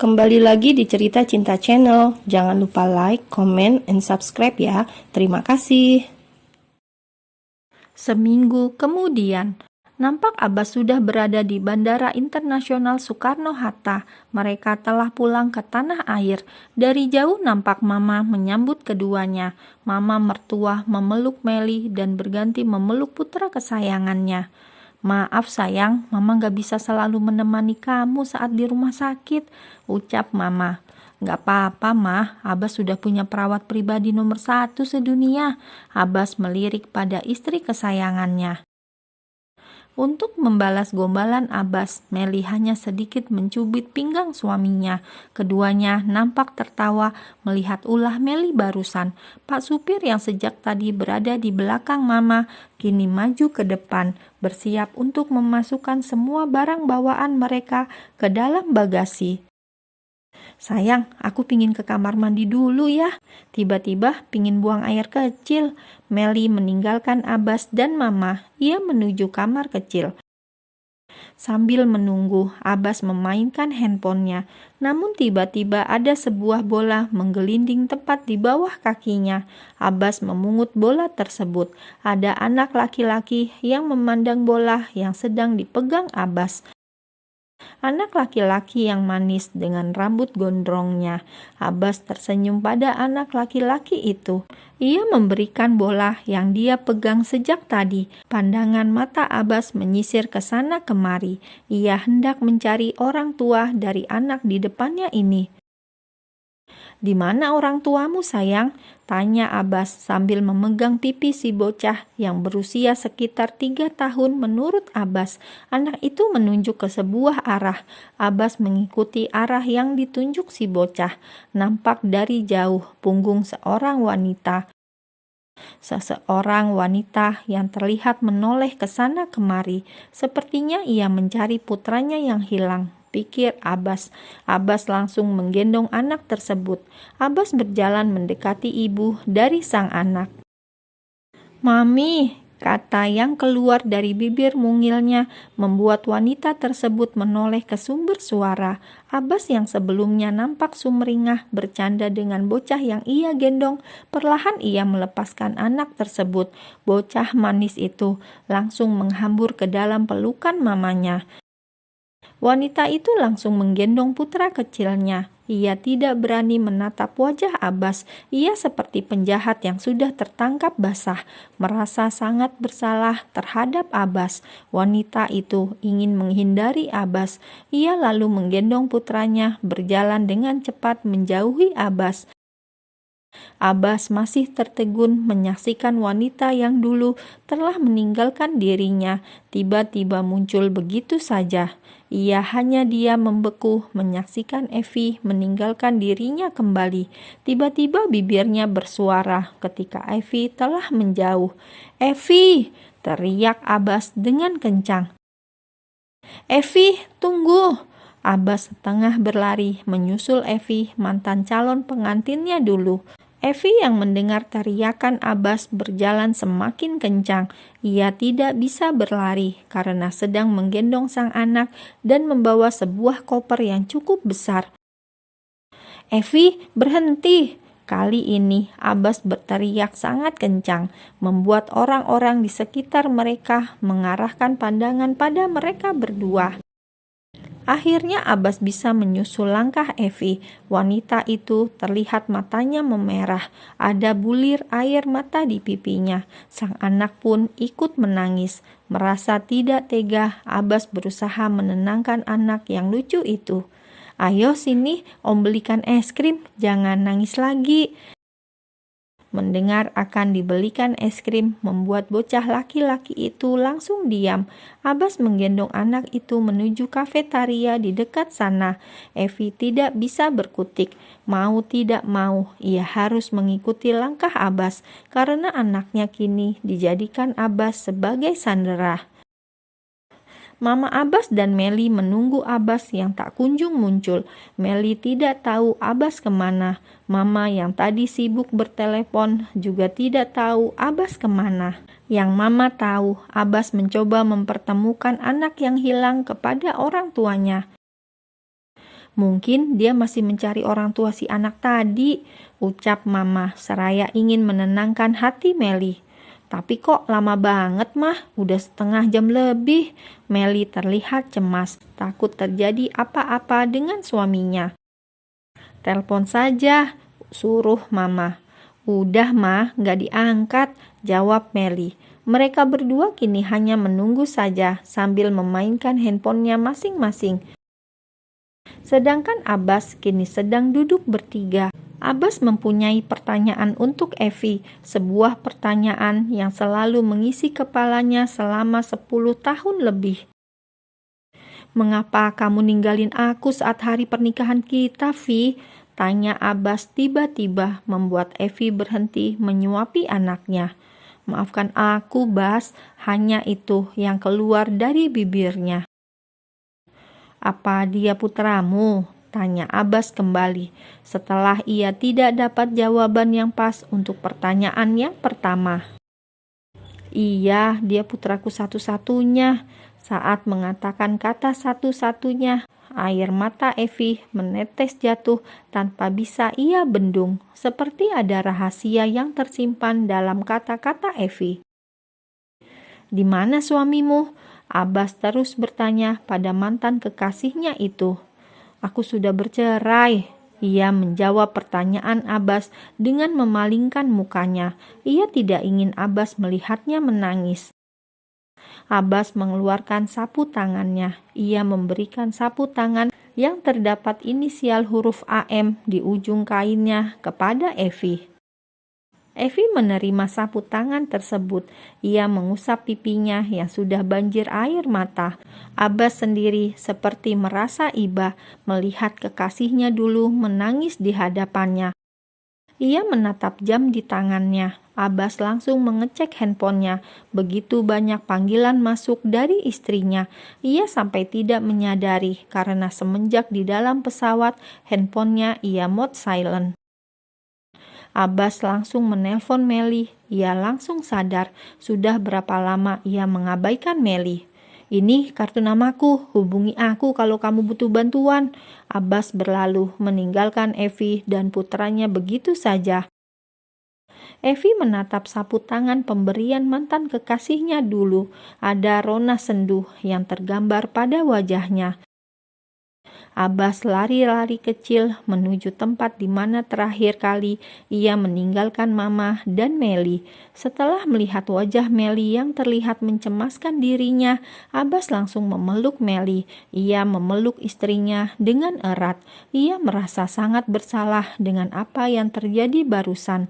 Kembali lagi di Cerita Cinta Channel. Jangan lupa like, comment, and subscribe ya. Terima kasih. Seminggu kemudian, nampak Abbas sudah berada di Bandara Internasional Soekarno-Hatta. Mereka telah pulang ke tanah air. Dari jauh nampak Mama menyambut keduanya. Mama mertua memeluk Meli dan berganti memeluk putra kesayangannya. "Maaf sayang, Mama gak bisa selalu menemani kamu saat di rumah sakit," ucap Mama. "Gak apa-apa Mah, Abbas sudah punya perawat pribadi nomor 1 sedunia." Abbas melirik pada istri kesayangannya. Untuk membalas gombalan Abbas, Meli hanya sedikit mencubit pinggang suaminya. Keduanya nampak tertawa melihat ulah Meli barusan. Pak supir yang sejak tadi berada di belakang Mama, kini maju ke depan, bersiap untuk memasukkan semua barang bawaan mereka ke dalam bagasi. "Sayang, aku pingin ke kamar mandi dulu ya. Tiba-tiba pingin buang air kecil." Meli meninggalkan Abbas dan Mama. Ia menuju kamar kecil. Sambil menunggu, Abbas memainkan handphonenya. Namun tiba-tiba ada sebuah bola menggelinding tepat di bawah kakinya. Abbas memungut bola tersebut. Ada anak laki-laki yang memandang bola yang sedang dipegang Abbas. Anak laki-laki yang manis dengan rambut gondrongnya. Abbas tersenyum pada anak laki-laki itu. Ia memberikan bola yang dia pegang sejak tadi. Pandangan mata Abbas menyisir ke sana kemari. Ia hendak mencari orang tua dari anak di depannya ini. "Di mana orang tuamu sayang?" tanya Abbas sambil memegang pipi si bocah yang berusia sekitar 3 tahun menurut Abbas. Anak itu menunjuk ke sebuah arah. Abbas mengikuti arah yang ditunjuk si bocah. Nampak dari jauh punggung seorang wanita. Seseorang wanita yang terlihat menoleh ke sana kemari. Sepertinya ia mencari putranya yang hilang, pikir Abbas. Abbas langsung menggendong anak tersebut. Abbas berjalan mendekati ibu dari sang anak. "Mami," kata yang keluar dari bibir mungilnya membuat wanita tersebut menoleh ke sumber suara. Abbas yang sebelumnya nampak sumringah bercanda dengan bocah yang ia gendong, perlahan ia melepaskan anak tersebut. Bocah manis itu langsung menghambur ke dalam pelukan mamanya. Wanita itu langsung menggendong putra kecilnya. Ia tidak berani menatap wajah Abbas. Ia seperti penjahat yang sudah tertangkap basah, merasa sangat bersalah terhadap Abbas. Wanita itu ingin menghindari Abbas. Ia lalu menggendong putranya, berjalan dengan cepat menjauhi Abbas. Abbas masih tertegun menyaksikan wanita yang dulu telah meninggalkan dirinya tiba-tiba muncul begitu saja. Ia hanya diam membeku menyaksikan Evi meninggalkan dirinya kembali. Tiba-tiba bibirnya bersuara ketika Evi telah menjauh. "Evi!" teriak Abbas dengan kencang. "Evi, tunggu!" Abbas setengah berlari menyusul Evi, mantan calon pengantinnya dulu. Evi yang mendengar teriakan Abbas berjalan semakin kencang. Ia tidak bisa berlari karena sedang menggendong sang anak dan membawa sebuah koper yang cukup besar. "Evi, berhenti!" Kali ini Abbas berteriak sangat kencang, membuat orang-orang di sekitar mereka mengarahkan pandangan pada mereka berdua. Akhirnya Abbas bisa menyusul langkah Evi. Wanita itu terlihat matanya memerah. Ada bulir air mata di pipinya. Sang anak pun ikut menangis. Merasa tidak tega, Abbas berusaha menenangkan anak yang lucu itu. "Ayo sini, Om belikan es krim. Jangan nangis lagi." Mendengar akan dibelikan es krim membuat bocah laki-laki itu langsung diam. Abbas menggendong anak itu menuju kafetaria di dekat sana. Evi tidak bisa berkutik. Mau tidak mau, ia harus mengikuti langkah Abbas karena anaknya kini dijadikan Abbas sebagai sandera. Mama Abbas dan Meli menunggu Abbas yang tak kunjung muncul. Meli tidak tahu Abbas kemana. Mama yang tadi sibuk bertelepon juga tidak tahu Abbas kemana. Yang Mama tahu, Abbas mencoba mempertemukan anak yang hilang kepada orang tuanya. Mungkin dia masih mencari orang tua si anak tadi, ucap Mama seraya ingin menenangkan hati Meli. Tapi kok lama banget mah, udah setengah jam lebih. Meli terlihat cemas, takut terjadi apa-apa dengan suaminya. Telepon saja, suruh Mama. Udah mah, gak diangkat, jawab Meli. Mereka berdua kini hanya menunggu saja sambil memainkan handphonenya masing-masing. Sedangkan Abbas kini sedang duduk bertiga. Abbas mempunyai pertanyaan untuk Evi, sebuah pertanyaan yang selalu mengisi kepalanya selama 10 tahun lebih. Mengapa kamu ninggalin aku saat hari pernikahan kita, Vi? Tanya Abbas tiba-tiba membuat Evi berhenti menyuapi anaknya. Maafkan aku, Bas, hanya itu yang keluar dari bibirnya. Apa dia putramu? Tanya Abbas kembali, setelah ia tidak dapat jawaban yang pas untuk pertanyaan yang pertama. Iya, dia putraku satu-satunya. Saat mengatakan kata satu-satunya, air mata Evi menetes jatuh tanpa bisa ia bendung, seperti ada rahasia yang tersimpan dalam kata-kata Evi. Di mana suamimu? Abbas terus bertanya pada mantan kekasihnya itu. Aku sudah bercerai. Ia menjawab pertanyaan Abbas dengan memalingkan mukanya. Ia tidak ingin Abbas melihatnya menangis. Abbas mengeluarkan sapu tangannya. Ia memberikan sapu tangan yang terdapat inisial huruf AM di ujung kainnya kepada Evi. Evi menerima sapu tangan tersebut. Ia mengusap pipinya yang sudah banjir air mata. Abbas sendiri seperti merasa iba melihat kekasihnya dulu menangis di hadapannya. Ia menatap jam di tangannya. Abbas langsung mengecek handphonenya. Begitu banyak panggilan masuk dari istrinya. Ia sampai tidak menyadari karena semenjak di dalam pesawat handphonenya ia mode silent. Abbas langsung menelpon Meli. Ia langsung sadar sudah berapa lama ia mengabaikan Meli. Ini kartu namaku, hubungi aku kalau kamu butuh bantuan. Abbas berlalu meninggalkan Evi dan putranya begitu saja. Evi menatap sapu tangan pemberian mantan kekasihnya dulu. Ada rona sendu yang tergambar pada wajahnya. Abbas lari-lari kecil menuju tempat di mana terakhir kali ia meninggalkan Mama dan Meli. Setelah melihat wajah Meli yang terlihat mencemaskan dirinya, Abbas langsung memeluk Meli. Ia memeluk istrinya dengan erat. Ia merasa sangat bersalah dengan apa yang terjadi barusan.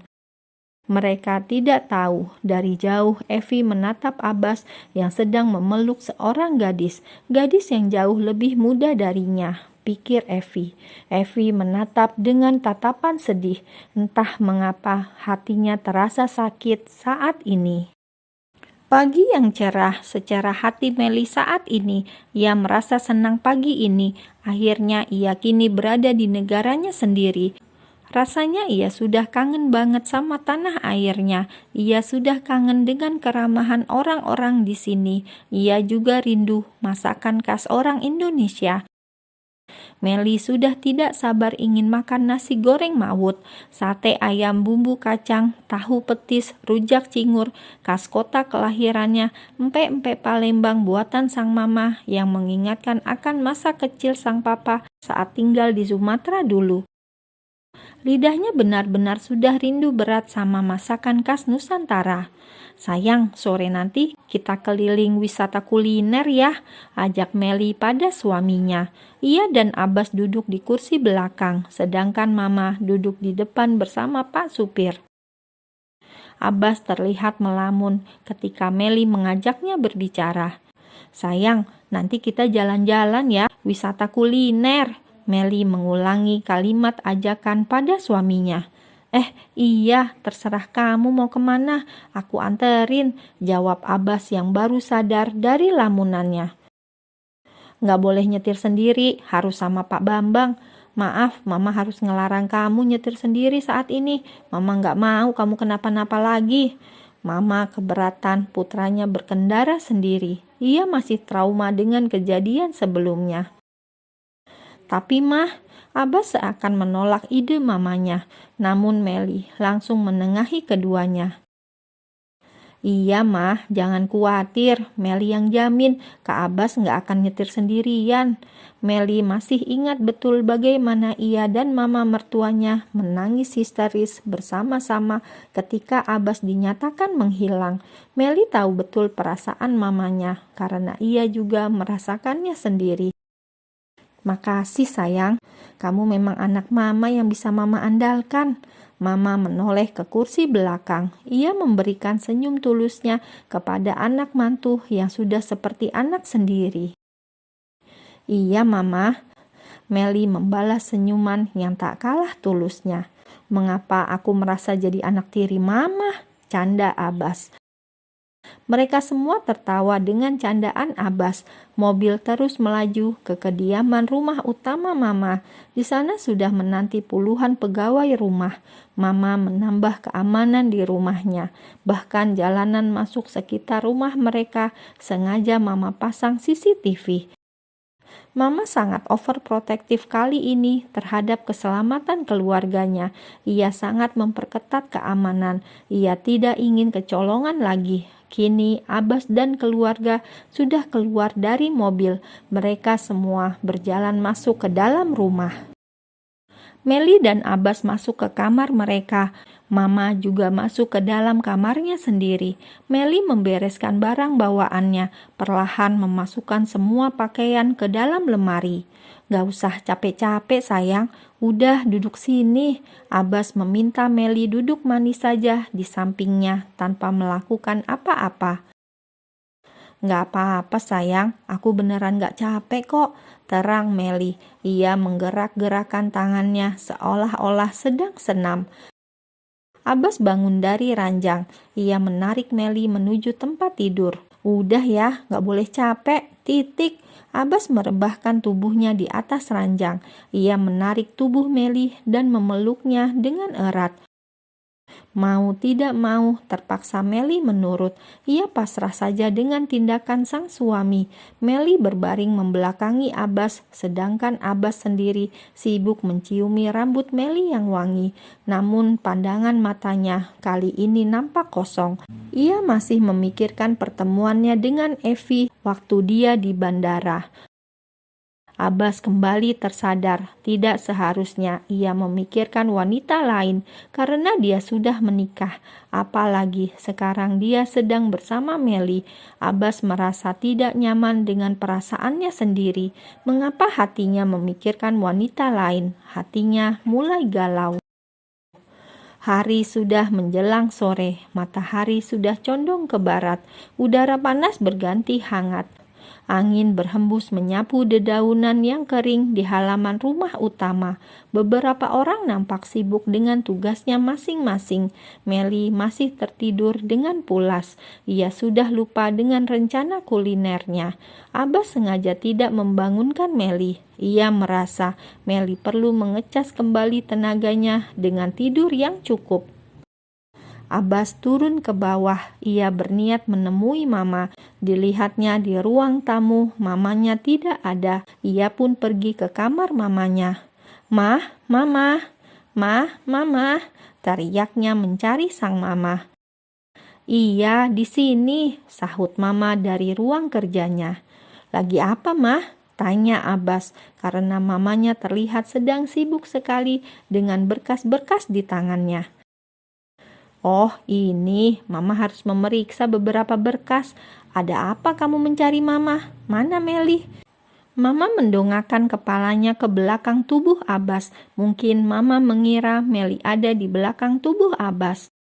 Mereka tidak tahu, dari jauh Evi menatap Abbas yang sedang memeluk seorang gadis yang jauh lebih muda darinya, pikir Evi. Evi menatap dengan tatapan sedih, entah mengapa hatinya terasa sakit saat ini. Pagi yang cerah secara hati Meli saat ini, ia merasa senang pagi ini, akhirnya ia kini berada di negaranya sendiri. Rasanya ia sudah kangen banget sama tanah airnya. Ia sudah kangen dengan keramahan orang-orang di sini. Ia juga rindu masakan khas orang Indonesia. Meli sudah tidak sabar ingin makan nasi goreng mawut, sate ayam bumbu kacang, tahu petis, rujak cingur, khas kota kelahirannya, empek-empek Palembang buatan sang mama yang mengingatkan akan masa kecil sang papa saat tinggal di Sumatera dulu. Lidahnya benar-benar sudah rindu berat sama masakan khas Nusantara. Sayang, sore nanti kita keliling wisata kuliner ya, ajak Meli pada suaminya. Ia dan Abbas duduk di kursi belakang, sedangkan Mama duduk di depan bersama Pak Supir. Abbas terlihat melamun ketika Meli mengajaknya berbicara. Sayang, nanti kita jalan-jalan ya, wisata kuliner. Meli mengulangi kalimat ajakan pada suaminya. Iya, terserah kamu mau kemana, aku anterin, jawab Abbas yang baru sadar dari lamunannya. Nggak boleh nyetir sendiri, harus sama Pak Bambang. Maaf, Mama harus ngelarang kamu nyetir sendiri saat ini. Mama nggak mau kamu kenapa-napa lagi. Mama keberatan putranya berkendara sendiri. Ia masih trauma dengan kejadian sebelumnya. Tapi Mah, Abbas seakan menolak ide mamanya, namun Meli langsung menengahi keduanya. Iya mah, jangan khawatir, Meli yang jamin Kak Abbas nggak akan nyetir sendirian. Meli masih ingat betul bagaimana ia dan mama mertuanya menangis histeris bersama-sama ketika Abbas dinyatakan menghilang. Meli tahu betul perasaan mamanya karena ia juga merasakannya sendiri. Makasih sayang, kamu memang anak mama yang bisa mama andalkan. Mama menoleh ke kursi belakang. Ia memberikan senyum tulusnya kepada anak mantu yang sudah seperti anak sendiri. Iya mama, Meli membalas senyuman yang tak kalah tulusnya. Mengapa aku merasa jadi anak tiri mama? Canda Abbas. Mereka semua tertawa dengan candaan Abbas. Mobil terus melaju ke kediaman rumah utama Mama. Di sana sudah menanti puluhan pegawai rumah. Mama menambah keamanan di rumahnya. Bahkan jalanan masuk sekitar rumah mereka sengaja Mama pasang CCTV. Mama sangat overprotektif kali ini terhadap keselamatan keluarganya. Ia sangat memperketat keamanan. Ia tidak ingin kecolongan lagi. Kini Abbas dan keluarga sudah keluar dari mobil. Mereka semua berjalan masuk ke dalam rumah. Meli dan Abbas masuk ke kamar mereka. Mama juga masuk ke dalam kamarnya sendiri. Meli membereskan barang bawaannya, perlahan memasukkan semua pakaian ke dalam lemari. Gak usah capek-capek sayang, udah duduk sini. Abbas meminta Meli duduk manis saja di sampingnya tanpa melakukan apa-apa. Gak apa-apa sayang, aku beneran gak capek kok, terang Meli. Ia menggerak-gerakkan tangannya seolah-olah sedang senam. Abbas bangun dari ranjang. Ia menarik Meli menuju tempat tidur. Udah ya, gak boleh capek, titik. Abbas merebahkan tubuhnya di atas ranjang. Ia menarik tubuh Meli dan memeluknya dengan erat. Mau tidak mau, terpaksa Meli menurut. Ia pasrah saja dengan tindakan sang suami. Meli berbaring membelakangi Abbas, sedangkan Abbas sendiri sibuk menciumi rambut Meli yang wangi. Namun pandangan matanya kali ini nampak kosong. Ia masih memikirkan pertemuannya dengan Evi waktu dia di bandara. Abbas kembali tersadar, tidak seharusnya ia memikirkan wanita lain karena dia sudah menikah. Apalagi sekarang dia sedang bersama Meli. Abbas merasa tidak nyaman dengan perasaannya sendiri. Mengapa hatinya memikirkan wanita lain? Hatinya mulai galau. Hari sudah menjelang sore, matahari sudah condong ke barat, udara panas berganti hangat. Angin berhembus menyapu dedaunan yang kering di halaman rumah utama. Beberapa orang nampak sibuk dengan tugasnya masing-masing. Meli masih tertidur dengan pulas. Ia sudah lupa dengan rencana kulinernya. Abbas sengaja tidak membangunkan Meli. Ia merasa Meli perlu mengecas kembali tenaganya dengan tidur yang cukup. Abbas turun ke bawah. Ia berniat menemui Mama. Dilihatnya di ruang tamu, mamanya tidak ada. Ia pun pergi ke kamar mamanya. "Mah, Mama, Mah, Mama," teriaknya mencari sang mama. "Iya, di sini," sahut Mama dari ruang kerjanya. "Lagi apa, Mah?" tanya Abbas, karena mamanya terlihat sedang sibuk sekali dengan berkas-berkas di tangannya. "Oh, ini Mama harus memeriksa beberapa berkas. Ada apa kamu mencari Mama? Mana Meli?" Mama mendongakkan kepalanya ke belakang tubuh Abbas. Mungkin Mama mengira Meli ada di belakang tubuh Abbas.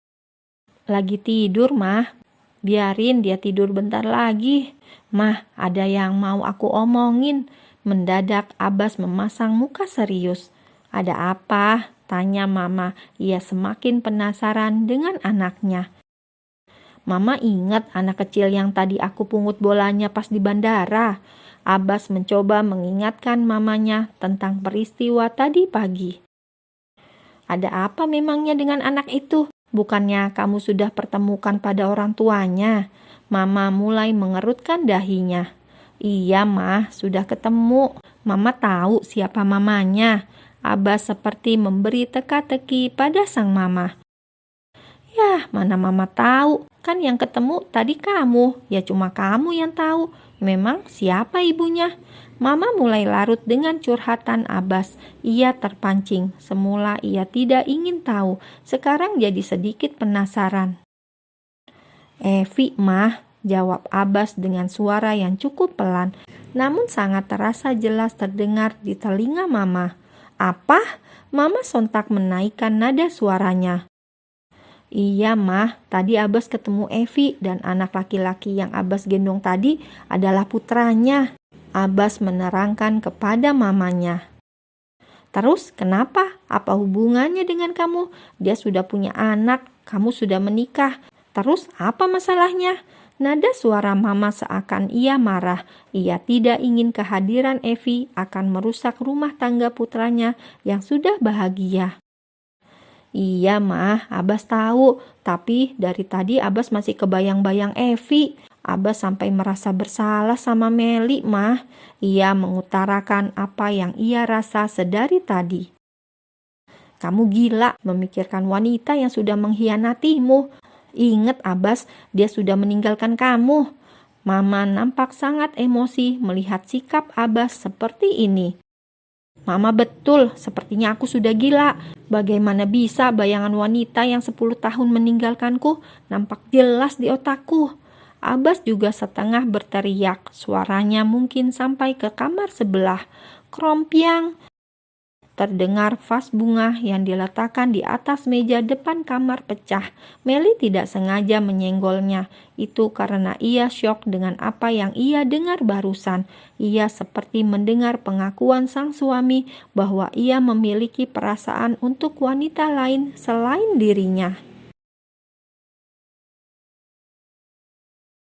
"Lagi tidur, Mah. Biarin dia tidur bentar lagi. Mah, ada yang mau aku omongin." Mendadak Abbas memasang muka serius. "Ada apa?" tanya Mama. Ia semakin penasaran dengan anaknya. "Mama ingat anak kecil yang tadi aku pungut bolanya pas di bandara?" Abbas mencoba mengingatkan mamanya tentang peristiwa tadi pagi. "Ada apa memangnya dengan anak itu? Bukannya kamu sudah pertemukan pada orang tuanya?" Mama mulai mengerutkan dahinya. "Iya, Mah, sudah ketemu. Mama tahu siapa mamanya." Abbas seperti memberi teka-teki pada sang mama. "Yah, mana mama tahu, kan yang ketemu tadi kamu, ya cuma kamu yang tahu. Memang siapa ibunya?" Mama mulai larut dengan curhatan Abbas. Ia terpancing. Semula ia tidak ingin tahu, sekarang jadi sedikit penasaran. "Evi, mah," jawab Abbas dengan suara yang cukup pelan, namun sangat terasa jelas terdengar di telinga Mama. "Apa?" Mama sontak menaikkan nada suaranya. "Iya, Mah, tadi Abbas ketemu Evi dan anak laki-laki yang Abbas gendong tadi adalah putranya," Abbas menerangkan kepada mamanya. "Terus kenapa? Apa hubungannya dengan kamu? Dia sudah punya anak, kamu sudah menikah. Terus apa masalahnya?" Nada suara mama seakan ia marah. Ia tidak ingin kehadiran Evi akan merusak rumah tangga putranya yang sudah bahagia. "Iya, Mah, Abbas tahu. Tapi dari tadi Abbas masih kebayang-bayang Evi. Abbas sampai merasa bersalah sama Meli, Mah." Ia mengutarakan apa yang ia rasa sedari tadi. "Kamu gila memikirkan wanita yang sudah mengkhianatimu. Ingat, Abbas, dia sudah meninggalkan kamu." Mama nampak sangat emosi melihat sikap Abbas seperti ini. "Mama betul, sepertinya aku sudah gila. Bagaimana bisa bayangan wanita yang 10 tahun meninggalkanku nampak jelas di otakku?" Abbas juga setengah berteriak, suaranya mungkin sampai ke kamar sebelah. "Krompiang!" Terdengar vas bunga yang diletakkan di atas meja depan kamar pecah. Meli tidak sengaja menyenggolnya. Itu karena ia syok dengan apa yang ia dengar barusan. Ia seperti mendengar pengakuan sang suami bahwa ia memiliki perasaan untuk wanita lain selain dirinya.